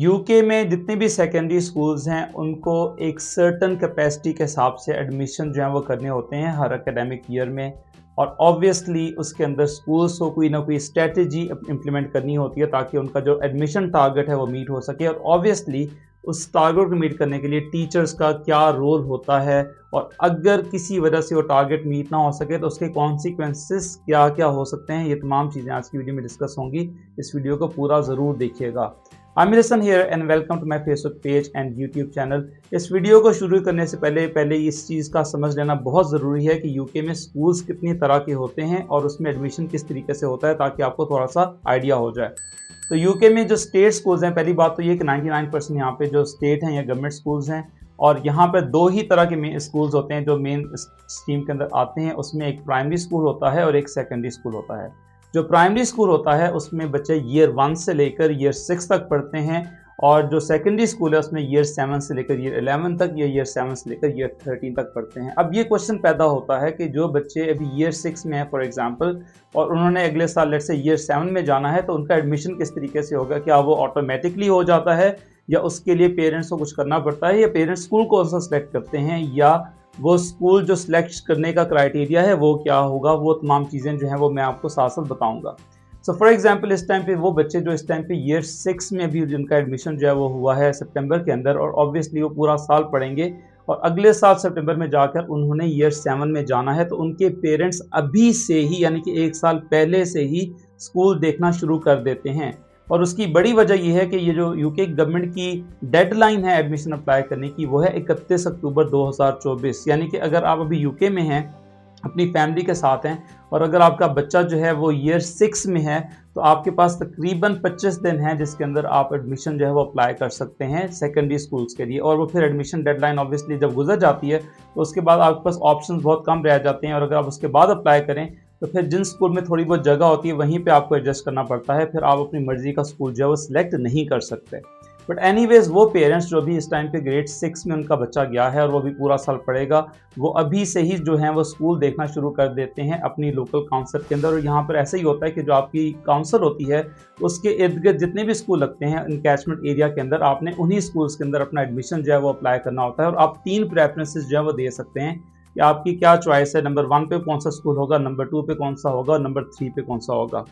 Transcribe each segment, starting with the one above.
UK में जितने भी सेकेंडरी स्कूल्स हैं उनको एक सर्टन कैपेसिटी के हिसाब से एडमिशन जो है वो करने होते हैं हर एकेडमिक ईयर में। और ऑब्वियसली उसके अंदर स्कूल्स को कोई ना कोई स्ट्रेटजी इम्प्लीमेंट करनी होती है ताकि उनका जो एडमिशन टारगेट है वो मीट हो सके। और ऑब्वियसली उस टारगेट को मीट करने के लिए टीचर्स का क्या रोल होता है, और अगर किसी वजह से वो टारगेट मीट ना हो सके तो उसके कॉन्सिक्वेंसेस क्या क्या हो सकते हैं, ये तमाम चीज़ें आज की वीडियो में डिस्कस होंगी। इस वीडियो को पूरा ज़रूर देखिएगा। Aamir Hasan here and welcome to my Facebook page and YouTube channel. इस वीडियो को शुरू करने से पहले इस चीज़ का समझ लेना बहुत ज़रूरी है कि यूके में स्कूल्स कितनी तरह के होते हैं और उसमें एडमिशन किस तरीके से होता है, ताकि आपको थोड़ा सा आइडिया हो जाए। तो यूके में जो स्टेट स्कूल्स हैं, पहली बात तो ये कि 99% यहाँ पे जो स्टेट हैं या गवर्नमेंट स्कूल्स हैं, और यहाँ पर दो ही तरह के मेन स्कूल्स होते हैं जो मेन स्ट्रीम के अंदर आते हैं। उसमें एक प्राइमरी स्कूल होता है और एक सेकेंडरी स्कूल होता है। जो प्राइमरी स्कूल होता है उसमें बच्चे ईयर 1 से लेकर ईयर 6 तक पढ़ते हैं, और जो सेकेंडरी स्कूल है उसमें ईयर 7 से लेकर ईयर 11 तक या ईयर 7 से लेकर ईयर 13 तक पढ़ते हैं। अब ये क्वेश्चन पैदा होता है कि जो बच्चे अभी ईयर 6 में है फॉर एग्जांपल, और उन्होंने अगले साल लेट से ईयर 7 में जाना है, तो उनका एडमिशन किस तरीके से होगा? क्या वो ऑटोमेटिकली हो जाता है या उसके लिए पेरेंट्स को कुछ करना पड़ता है, या पेरेंट्स स्कूल कौन सा सिलेक्ट करते हैं, या वो स्कूल जो सिलेक्ट करने का क्राइटेरिया है वो क्या होगा? वो तमाम चीज़ें जो हैं वो मैं आपको साथ साथ बताऊँगा। सो फॉर एग्जांपल इस टाइम पे वो बच्चे जो इस टाइम पे ईयर 6 में भी जिनका एडमिशन जो है वो हुआ है सितंबर के अंदर, और ऑब्वियसली वो पूरा साल पढ़ेंगे और अगले साल सितंबर में जाकर उन्होंने ईयर 7 में जाना है, तो उनके पेरेंट्स अभी से ही यानी कि 1 साल पहले से ही स्कूल देखना शुरू कर देते हैं। और उसकी बड़ी वजह यह है कि ये जो यूके गवर्नमेंट की डेडलाइन है एडमिशन अप्लाई करने की, वो है 31 अक्टूबर 2024। यानी कि अगर आप अभी यूके में हैं, अपनी फैमिली के साथ हैं, और अगर आपका बच्चा जो है वो ईयर 6 में है, तो आपके पास तकरीबन 25 दिन हैं जिसके अंदर आप एडमिशन जो है वो अप्लाई कर सकते हैं सेकेंडरी स्कूल्स के लिए। और वो फिर एडमिशन डेडलाइन ऑब्वियसली जब गुजर जाती है तो उसके बाद आपके पास ऑप्शंस बहुत कम रह जाते हैं, और अगर आप उसके बाद अप्लाई करें तो फिर जिन स्कूल में थोड़ी बहुत जगह होती है वहीं पे आपको एडजस्ट करना पड़ता है, फिर आप अपनी मर्जी का स्कूल जो है वो सिलेक्ट नहीं कर सकते। बट एनीवेज वो पेरेंट्स जो भी इस टाइम पे ग्रेड 6 में उनका बच्चा गया है और वो भी पूरा साल पढ़ेगा, वो अभी से ही जो है वो स्कूल देखना शुरू कर देते हैं अपनी लोकल काउंसिल के अंदर। और यहाँ पर ऐसा ही होता है कि जो आपकी काउंसिल होती है उसके इर्द गिर्द जितने भी स्कूल लगते हैं इन कैचमेंट एरिया के अंदर, आपने उन्हीं स्कूल्स के अंदर अपना एडमिशन जो है वो अप्लाई करना होता है। और आप 3 प्रेफरेंसेस जो है वो दे सकते हैं कि आपकी क्या चॉइस है, नंबर 1 पे कौन सा स्कूल होगा, नंबर 2 पे कौन सा होगा, और नंबर 3 पे कौन सा होगा।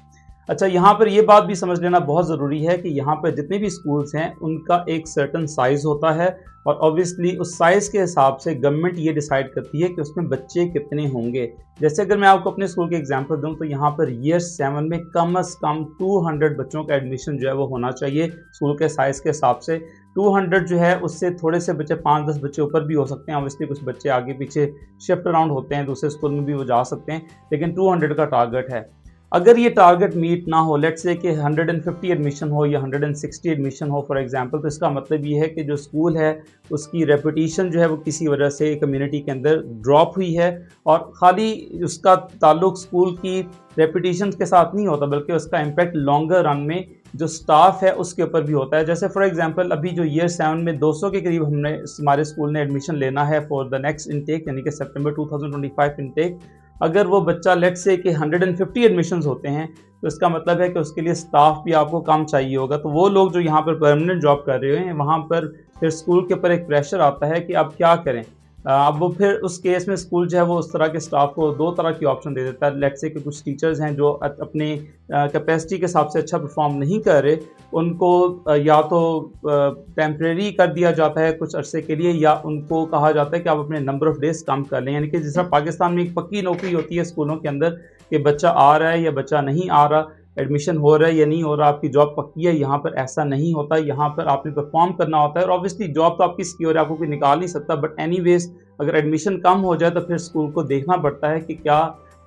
अच्छा, यहाँ पर ये बात भी समझ लेना बहुत ज़रूरी है कि यहाँ पर जितने भी स्कूल्स हैं उनका एक सर्टन साइज़ होता है, और ऑब्वियसली उस साइज़ के हिसाब से गवर्नमेंट ये डिसाइड करती है कि उसमें बच्चे कितने होंगे। जैसे अगर मैं आपको अपने स्कूल के एग्जांपल दूं तो यहाँ पर ईयर 7 में कम से कम 200 बच्चों का एडमिशन जो है वो होना चाहिए स्कूल के साइज़ के हिसाब से। 200 जो है उससे थोड़े से बच्चे 5-10 बच्चे ऊपर भी हो सकते हैं, ऑब्वियसली कुछ बच्चे आगे पीछे शिफ्ट अराउंड होते हैं, दूसरे स्कूल में भी वो जा सकते हैं, लेकिन 200 का टारगेट है। अगर ये टारगेट मीट ना हो, लेट्स से कि 150 एडमिशन हो या 160 एडमिशन हो फॉर एग्जांपल, तो इसका मतलब ये है कि जो स्कूल है उसकी रेपुटेशन जो है वो किसी वजह से कम्युनिटी के अंदर ड्रॉप हुई है। और ख़ाली उसका ताल्लुक स्कूल की रेपुटेशन के साथ नहीं होता, बल्कि उसका इम्पैक्ट लॉन्गर रन में जो स्टाफ है उसके ऊपर भी होता है। जैसे फॉर एग्जांपल अभी जो ईयर 7 में 200 के करीब हमारे स्कूल ने एडमिशन लेना है फॉर द नेक्स्ट इनटेक, यानी कि सितंबर 2025 इनटेक। अगर वो बच्चा लेट्स से कि 150 एडमिशन्स होते हैं, तो इसका मतलब है कि उसके लिए स्टाफ भी आपको कम चाहिए होगा। तो वो लोग जो यहाँ पर परमानेंट जॉब कर रहे हैं, वहाँ पर फिर स्कूल के ऊपर एक प्रेशर आता है कि अब क्या करें। अब वो फिर उस केस में स्कूल जो है वो उस तरह के स्टाफ को 2 तरह की ऑप्शन दे देता है। लेट्स से कि कुछ टीचर्स हैं जो अपने कैपेसिटी के हिसाब से अच्छा परफॉर्म नहीं कर रहे, उनको या तो टेम्प्रेरी कर दिया जाता है कुछ अरसे के लिए, या उनको कहा जाता है कि आप अपने नंबर ऑफ़ डेज कम कर लें। यानी कि जिस तरह पाकिस्तान में एक पक्की नौकरी होती है स्कूलों के अंदर कि बच्चा आ रहा है या बच्चा नहीं आ रहा, एडमिशन हो रहा है या नहीं हो रहा, आपकी जॉब पक्की है। यहाँ पर ऐसा नहीं होता, यहाँ पर आपने परफॉर्म करना होता है। और ऑब्वियसली जॉब तो आपकी सिक्योर है, आपको कोई निकाल नहीं सकता, बट एनीवेज अगर एडमिशन कम हो जाए तो फिर स्कूल को देखना पड़ता है कि क्या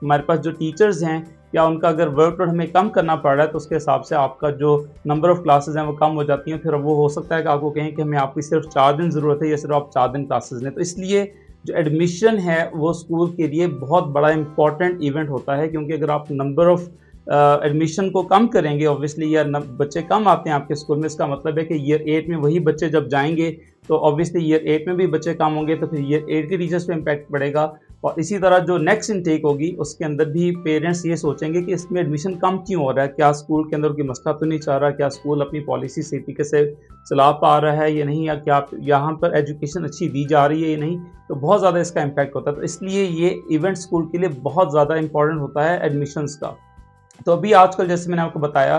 हमारे पास जो टीचर्स हैं, क्या उनका अगर वर्कलोड हमें कम करना पड़ रहा है तो उसके हिसाब से आपका जो नंबर ऑफ़ क्लासेस हैं वो कम हो जाती हैं। फिर वो हो सकता है कि आपको कहें कि हमें आपकी सिर्फ 4 दिन ज़रूरत है, या सिर्फ आप 4 दिन क्लासेस लें। तो इसलिए जो एडमिशन है वो स्कूल के लिए बहुत बड़ा इंपॉर्टेंट इवेंट होता है, क्योंकि अगर आप नंबर ऑफ़ एडमिशन को कम करेंगे ऑब्वियसली, या बच्चे कम आते हैं आपके स्कूल में, इसका मतलब है कि ईयर 8 में वही बच्चे जब जाएंगे तो ऑब्वियसली ईयर 8 में भी बच्चे कम होंगे, तो फिर ईयर 8 के टीचर्स पे इम्पैक्ट पड़ेगा। और इसी तरह जो नेक्स्ट इनटेक होगी उसके अंदर भी पेरेंट्स ये सोचेंगे कि इसमें एडमिशन कम क्यों हो रहा है, क्या स्कूल के अंदर कोई मसला तो नहीं चल रहा, क्या स्कूल अपनी पॉलिसी सही तरीके से चला पा रहा है या नहीं, या क्या यहाँ पर एजुकेशन अच्छी दी जा रही है या नहीं। तो बहुत ज़्यादा इसका इम्पैक्ट होता है। तो इसलिए ये इवेंट स्कूल के लिए बहुत ज़्यादा इंपॉर्टेंट होता है एडमिशन्स का। तो अभी आजकल जैसे मैंने आपको बताया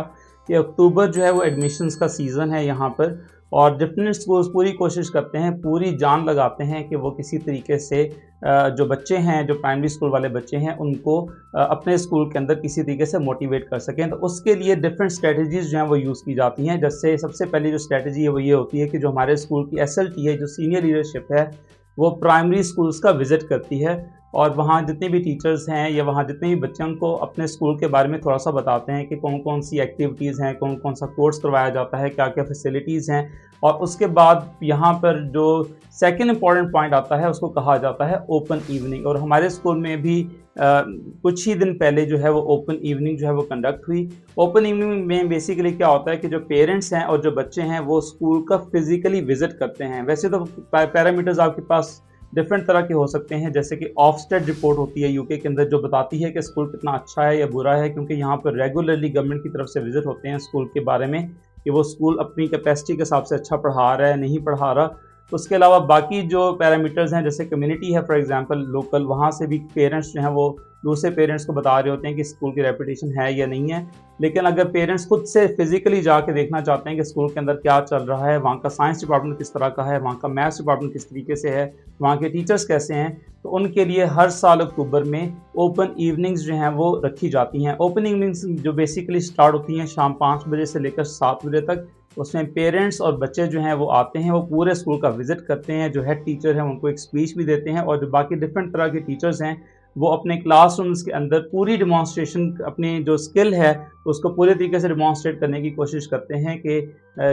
कि अक्टूबर जो है वो एडमिशन्स का सीज़न है यहाँ पर, और डिफरेंट स्कूल्स पूरी कोशिश करते हैं, पूरी जान लगाते हैं कि वो किसी तरीके से जो बच्चे हैं, जो प्राइमरी स्कूल वाले बच्चे हैं, उनको अपने स्कूल के अंदर किसी तरीके से मोटिवेट कर सकें। तो उसके लिए डिफरेंट स्ट्रेटजीज़ जो हैं वो यूज़ की जाती हैं। जैसे सबसे पहली जो स्ट्रेटजी है वो ये होती है कि जो हमारे स्कूल की SLT है, जो सीनियर लीडरशिप है, वो प्राइमरी स्कूल्स का विज़िट करती है और वहाँ जितने भी टीचर्स हैं या वहाँ जितने भी बच्चे हैं उनको अपने स्कूल के बारे में थोड़ा सा बताते हैं कि कौन कौन सी एक्टिविटीज़ हैं, कौन कौन सा कोर्स करवाया जाता है, क्या क्या फैसिलिटीज़ हैं। और उसके बाद यहाँ पर जो सेकंड इम्पॉर्टेंट पॉइंट आता है उसको कहा जाता है ओपन इवनिंग। और हमारे स्कूल में भी कुछ ही दिन पहले जो है वो ओपन इवनिंग जो है वो कंडक्ट हुई। ओपन इवनिंग में बेसिकली क्या होता है कि जो पेरेंट्स हैं और जो बच्चे हैं वो स्कूल का फिज़िकली विज़िट करते हैं। वैसे तो पैरामीटर्स आपके पास डिफरेंट तरह के हो सकते हैं, जैसे कि ऑफस्टेट रिपोर्ट होती है यूके के अंदर जो बताती है कि स्कूल कितना अच्छा है या बुरा है, क्योंकि यहाँ पर रेगुलरली गवर्नमेंट की तरफ से विजिट होते हैं स्कूल के बारे में कि वो स्कूल अपनी कैपेसिटी के हिसाब से अच्छा पढ़ा रहा है, नहीं पढ़ा रहा। उसके अलावा बाकी जो पैरामीटर्स हैं जैसे कम्युनिटी है फॉर एग्जांपल लोकल, वहाँ से भी पेरेंट्स जो हैं वो दूसरे पेरेंट्स को बता रहे होते हैं कि स्कूल की रेपुटेशन है या नहीं है। लेकिन अगर पेरेंट्स खुद से फिजिकली जाके देखना चाहते हैं कि स्कूल के अंदर क्या चल रहा है, वहाँ का साइंस डिपार्टमेंट किस तरह का है, वहाँ का मैथ्स डिपार्टमेंट किस तरीके से है, वहाँ के टीचर्स कैसे हैं, तो उनके लिए हर साल अक्टूबर में ओपन इवनिंग्स जो हैं वो रखी जाती हैं। ओपन इवनिंग्स जो बेसिकली स्टार्ट होती हैं शाम 5 बजे से लेकर 7 बजे तक। उसमें पेरेंट्स और बच्चे जो हैं वो आते हैं, वो पूरे स्कूल का विज़िट करते हैं। जो हेड टीचर हैं उनको एक स्पीच भी देते हैं और जो बाकी डिफरेंट तरह के टीचर्स हैं वो अपने क्लासरूम्स के अंदर पूरी डिमॉन्स्ट्रेशन, अपनी जो स्किल है उसको पूरे तरीके से डिमॉन्स्ट्रेट करने की कोशिश करते हैं कि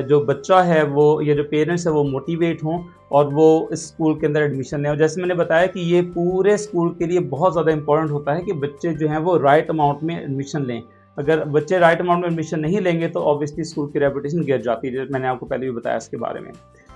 जो बच्चा है वो या जो पेरेंट्स है वो मोटिवेट हों और वो इस स्कूल के अंदर एडमिशन लें। और जैसे मैंने बताया कि ये पूरे स्कूल के लिए बहुत ज़्यादा इंपॉर्टेंट होता है कि बच्चे जो हैं वो राइट अमाउंट में एडमिशन लें। अगर बच्चे राइट अमाउंट में एडमिशन नहीं लेंगे तो ऑब्वियसली स्कूल की रेपुटेशन गिर जाती है, मैंने आपको पहले भी बताया इसके बारे में।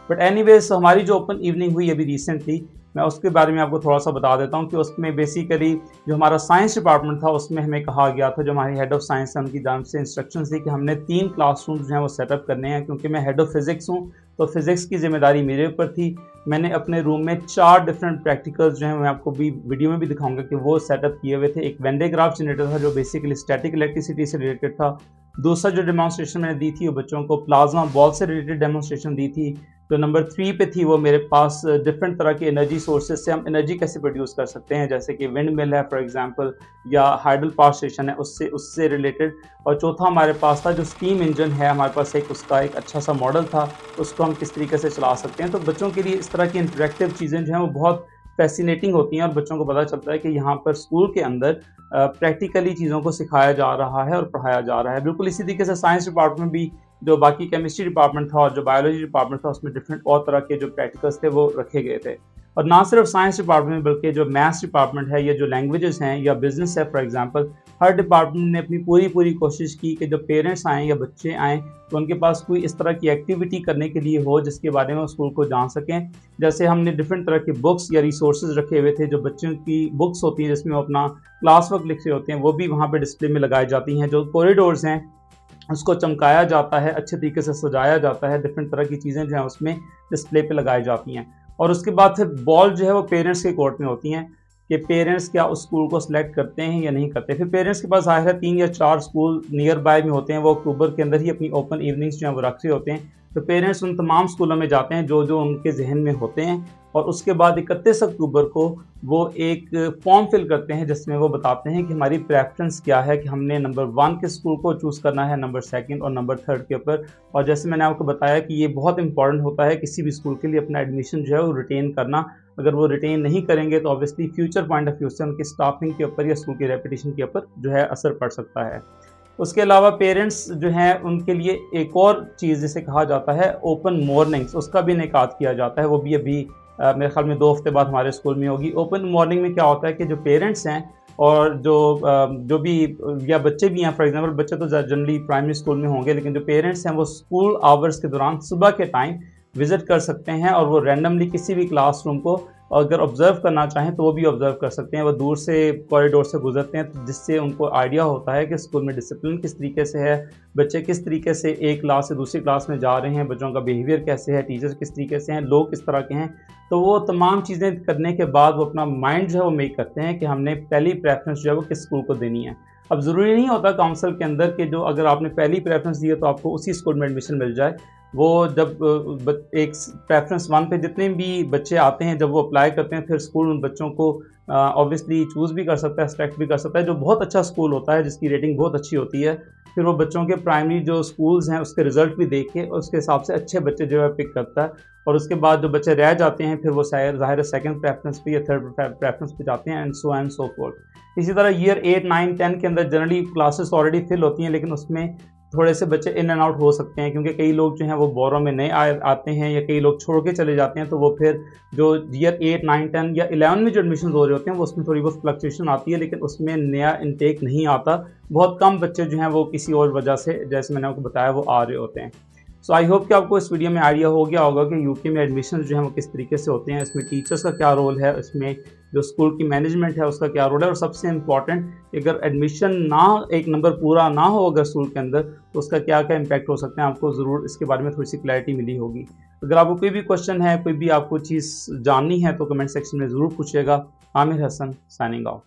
बट एनीवेज हमारी जो ओपन इवनिंग हुई अभी रिसेंटली, मैं उसके बारे में आपको थोड़ा सा बता देता हूँ कि उसमें बेसिकली जो हमारा साइंस डिपार्टमेंट था उसमें हमें कहा गया था, जो हमारी हेड ऑफ साइंस है उनकी जानब से इंस्ट्रक्शंस थी कि हमने 3 क्लासरूम्स जो हैं वो सेटअप करने हैं। क्योंकि मैं हेड ऑफ फिज़िक्स हूँ तो फिज़िक्स की जिम्मेदारी मेरे ऊपर थी। मैंने अपने रूम में 4 डिफरेंट प्रैक्टिकल्स जो हैं मैं आपको भी वीडियो में भी दिखाऊंगा कि वो सेटअप किए हुए थे। एक वेन डे ग्राफ जनरेटर था जो बेसिकली स्टैटिक इलेक्ट्रिसिटी से रिलेटेड था। दूसरा जो डेमोन्स्ट्रेशन मैंने दी थी वो बच्चों को प्लाज्मा बॉल से रिलेटेड डेमोन्स्ट्रेशन दी थी। तो नंबर 3 पे थी वो मेरे पास डिफरेंट तरह के एनर्जी सोर्सेज से हम एनर्जी कैसे प्रोड्यूस कर सकते हैं, जैसे कि विंड मिल है फॉर एग्जांपल या हाइडल पावर स्टेशन है उससे रिलेटेड। और चौथा हमारे पास था जो स्टीम इंजन है, हमारे पास उसका एक अच्छा सा मॉडल था, उसको हम किस तरीके से चला सकते हैं। तो बच्चों के लिए इस तरह की इंटरेक्टिव चीज़ें जो हैं वो बहुत फैसिनेटिंग होती हैं और बच्चों को पता चलता है कि यहाँ पर स्कूल के अंदर प्रैक्टिकली चीज़ों को सिखाया जा रहा है और पढ़ाया जा रहा है। बिल्कुल इसी तरीके से साइंस डिपार्टमेंट भी, जो बाकी केमिस्ट्री डिपार्टमेंट था और जो बायोलॉजी डिपार्टमेंट था, उसमें डिफरेंट और तरह के जो प्रैक्टिकल्स थे वो रखे गए थे। और ना सिर्फ साइंस डिपार्टमेंट में बल्कि जो मैथ्स डिपार्टमेंट है या जो लैंग्वेजेस हैं या बिजनेस है फॉर एग्जांपल, हर डिपार्टमेंट ने अपनी पूरी कोशिश की कि जब पेरेंट्स आएँ या बच्चे आएँ तो उनके पास कोई इस तरह की एक्टिविटी करने के लिए हो जिसके बारे में स्कूल को जान सकें। जैसे हमने डिफरेंट तरह की बुक्स या रिसोर्सेज रखे हुए थे, जो बच्चों की बुक्स होती हैं जिसमें वो अपना क्लास वर्क लिख रहे होते हैं, वो भी वहाँ पर डिस्प्ले में लगाई जाती हैं। जो कॉरिडोर्स हैं उसको चमकाया जाता है, अच्छे तरीके से सजाया जाता है, डिफरेंट तरह की चीज़ें जो हैं उसमें डिस्प्ले पे लगाई जाती हैं। और उसके बाद फिर बॉल जो है वो पेरेंट्स के कोर्ट में होती हैं कि पेरेंट्स क्या उस स्कूल को सिलेक्ट करते हैं या नहीं करते। फिर पेरेंट्स के पास ज़ाहिर है 3 या 4 स्कूल नियर बाय में होते हैं, वो अक्टूबर के अंदर ही अपनी ओपन इवनिंग्स जो हैं वो रख रहे होते हैं। तो पेरेंट्स उन तमाम स्कूलों में जाते हैं जो उनके जहन में होते हैं और उसके बाद 31 अक्टूबर को वो एक फॉर्म फिल करते हैं जिसमें वो बताते हैं कि हमारी प्रेफरेंस क्या है, कि हमने नंबर 1 के स्कूल को चूज़ करना है, नंबर 2 और नंबर 3 के ऊपर। और जैसे मैंने आपको बताया कि ये बहुत इंपॉर्टेंट होता है किसी भी स्कूल के लिए अपना एडमिशन जो है वो रिटेन करना। अगर वो रिटेन नहीं करेंगे तो obviously future point of view से उनकी स्टाफिंग के ऊपर या स्कूल की रेपुटेशन के ऊपर जो है असर पड़ सकता है। उसके अलावा पेरेंट्स जो हैं उनके लिए एक और चीज़ जिसे कहा जाता है ओपन मॉर्निंग्स, उसका भी इनेकाद किया जाता है। वो भी अभी मेरे ख्याल में 2 हफ्ते बाद हमारे स्कूल में होगी। ओपन मॉर्निंग में क्या होता है कि जो पेरेंट्स हैं और जो भी या बच्चे भी हैं, फॉर एग्जांपल बच्चे तो जनरली प्राइमरी स्कूल में होंगे, लेकिन जो पेरेंट्स हैं वो स्कूल आवर्स के दौरान सुबह के टाइम विज़िट कर सकते हैं और वो रैंडमली किसी भी क्लासरूम को और अगर ऑब्ज़र्व करना चाहें तो वो भी ऑब्ज़र्व कर सकते हैं। वो दूर से कॉरिडोर से गुजरते हैं, तो जिससे उनको आइडिया होता है कि स्कूल में डिसिप्लिन किस तरीके से है, बच्चे किस तरीके से एक क्लास से दूसरी क्लास में जा रहे हैं, बच्चों का बिहेवियर कैसे है, टीचर्स किस तरीके से हैं, लोग किस तरह के हैं। तो वो तमाम चीज़ें करने के बाद वो अपना माइंड जो है वो मेक करते हैं कि हमने पहली प्रेफ़रेंस जो है वो किस स्कूल को देनी है। अब ज़रूरी नहीं होता काउंसिल के अंदर कि जो अगर आपने पहली प्रेफ़रेंस दी है तो आपको उसी स्कूल में एडमिशन मिल जाए। वो जब एक प्रेफ़रेंस 1 पे जितने भी बच्चे आते हैं, जब वो अप्लाई करते हैं, फिर स्कूल उन बच्चों को ऑब्वियसली चूज़ भी कर सकता है, सेलेक्ट भी कर सकता है, जो बहुत अच्छा स्कूल होता है, जिसकी रेटिंग बहुत अच्छी होती है। फिर वो बच्चों के प्राइमरी जो स्कूल्स हैं उसके रिज़ल्ट भी देख के उसके हिसाब से अच्छे बच्चे जो है पिक करता है, और उसके बाद जो बच्चे रह जाते हैं फिर वो ज़ाहिर है सेकंड प्रेफ़रेंस पे या थर्ड प्रेफ़रेंस पे जाते हैं, एंड सो फोर्थ। इसी तरह ईयर 8, 9, 10 के अंदर जनरली क्लासेस ऑलरेडी फिल होती हैं, लेकिन उसमें थोड़े से बच्चे इन एंड आउट हो सकते हैं, क्योंकि कई लोग जो हैं वो बोरों में नए आते हैं, या कई लोग छोड़ के चले जाते हैं। तो वो फिर जो ईयर 8, 9, 10 या 11 में जो एडमिशन हो रहे होते हैं वो उसमें थोड़ी बहुत फ्लक्चुएशन आती है, लेकिन उसमें नया इनटेक नहीं आता। बहुत कम बच्चे जो हैं वो किसी और वजह से, जैसे मैंने आपको बताया, वो आ रहे होते हैं। सो आई होप कि आपको इस वीडियो में आइडिया हो गया होगा कि यूके में एडमिशन जो है वो किस तरीके से होते हैं, इसमें टीचर्स का क्या रोल है, इसमें जो स्कूल की मैनेजमेंट है उसका क्या रोल है, और सबसे इम्पॉर्टेंट, अगर एडमिशन ना एक नंबर पूरा ना हो अगर स्कूल के अंदर, तो उसका क्या क्या इम्पैक्ट हो सकते हैं। आपको ज़रूर इसके बारे में थोड़ी सी क्लैरिटी मिली होगी। अगर आपको कोई भी क्वेश्चन है, कोई भी आपको चीज़ जाननी है, तो कमेंट सेक्शन में ज़रूर पूछिएगा। Aamir Hasan, signing of.